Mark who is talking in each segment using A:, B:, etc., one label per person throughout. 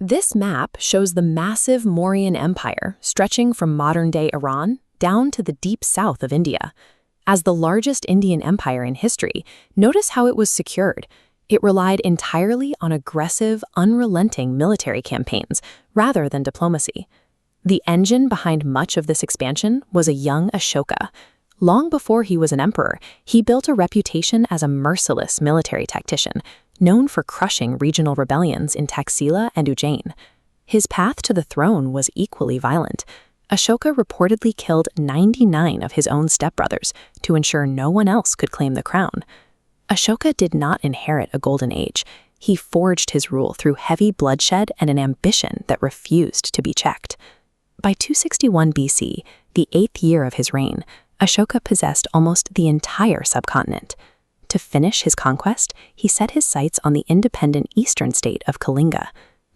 A: This map shows the massive Mauryan Empire stretching from modern-day Iran down to the deep south of India. As the largest Indian empire in history, notice how it was secured. It relied entirely on aggressive, unrelenting military campaigns rather than diplomacy. The engine behind much of this expansion was a young Ashoka. Long before he was an emperor, he built a reputation as a merciless military tactician, known for crushing regional rebellions in Taxila and Ujjain. His path to the throne was equally violent. Ashoka reportedly killed 99 of his own stepbrothers to ensure no one else could claim the crown. Ashoka did not inherit a golden age. He forged his rule through heavy bloodshed and an ambition that refused to be checked. By 261 BC, the 8th year of his reign, Ashoka possessed almost the entire subcontinent. To finish his conquest, he set his sights on the independent eastern state of Kalinga.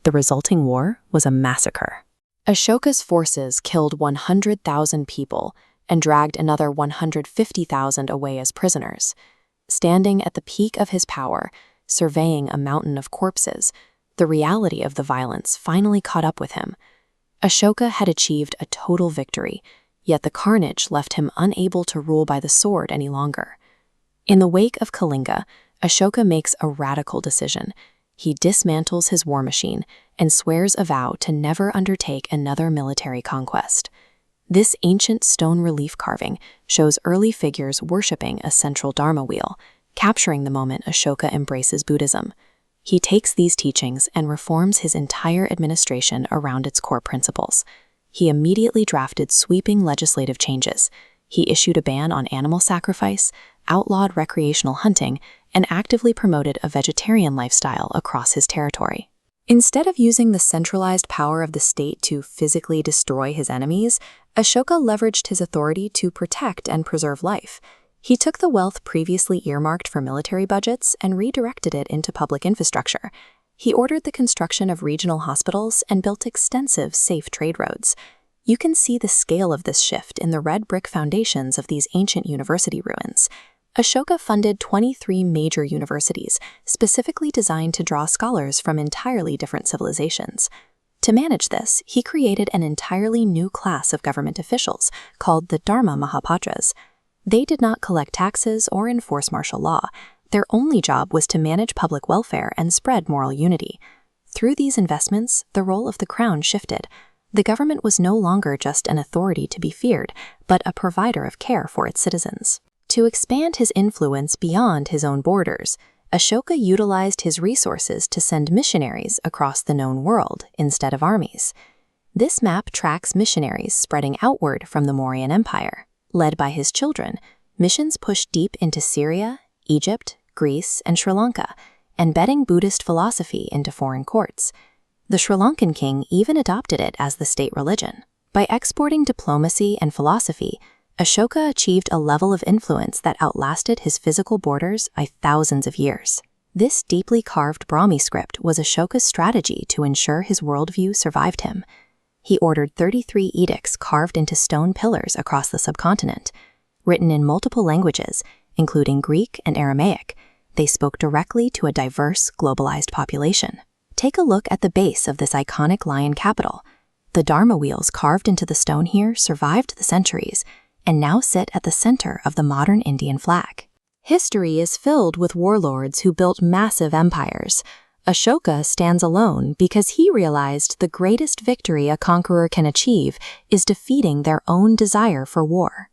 A: The resulting war was a massacre. Ashoka's forces killed 100,000 people and dragged another 150,000 away as prisoners. Standing at the peak of his power, surveying a mountain of corpses, the reality of the violence finally caught up with him. Ashoka had achieved a total victory, yet the carnage left him unable to rule by the sword any longer. In the wake of Kalinga, Ashoka makes a radical decision. He dismantles his war machine and swears a vow to never undertake another military conquest. This ancient stone relief carving shows early figures worshipping a central Dharma wheel, capturing the moment Ashoka embraces Buddhism. He takes these teachings and reforms his entire administration around its core principles. He immediately drafted sweeping legislative changes. He issued a ban on animal sacrifice, outlawed recreational hunting, and actively promoted a vegetarian lifestyle across his territory. Instead of using the centralized power of the state to physically destroy his enemies, Ashoka leveraged his authority to protect and preserve life. He took the wealth previously earmarked for military budgets and redirected it into public infrastructure. He ordered the construction of regional hospitals and built extensive, safe trade roads. You can see the scale of this shift in the red brick foundations of these ancient university ruins. Ashoka funded 23 major universities, specifically designed to draw scholars from entirely different civilizations. To manage this, he created an entirely new class of government officials called the Dharma Mahapatras. They did not collect taxes or enforce martial law. Their only job was to manage public welfare and spread moral unity. Through these investments, the role of the crown shifted. The government was no longer just an authority to be feared, but a provider of care for its citizens. To expand his influence beyond his own borders, Ashoka utilized his resources to send missionaries across the known world instead of armies. This map tracks missionaries spreading outward from the Mauryan Empire. Led by his children, missions pushed deep into Syria, Egypt, Greece, and Sri Lanka, embedding Buddhist philosophy into foreign courts. The Sri Lankan king even adopted it as the state religion. By exporting diplomacy and philosophy, Ashoka achieved a level of influence that outlasted his physical borders by thousands of years. This deeply carved Brahmi script was Ashoka's strategy to ensure his worldview survived him. He ordered 33 edicts carved into stone pillars across the subcontinent. Written in multiple languages, including Greek and Aramaic, they spoke directly to a diverse, globalized population. Take a look at the base of this iconic lion capital. The Dharma wheels carved into the stone here survived the centuries and now sit at the center of the modern Indian flag. History is filled with warlords who built massive empires. Ashoka stands alone because he realized the greatest victory a conqueror can achieve is defeating their own desire for war.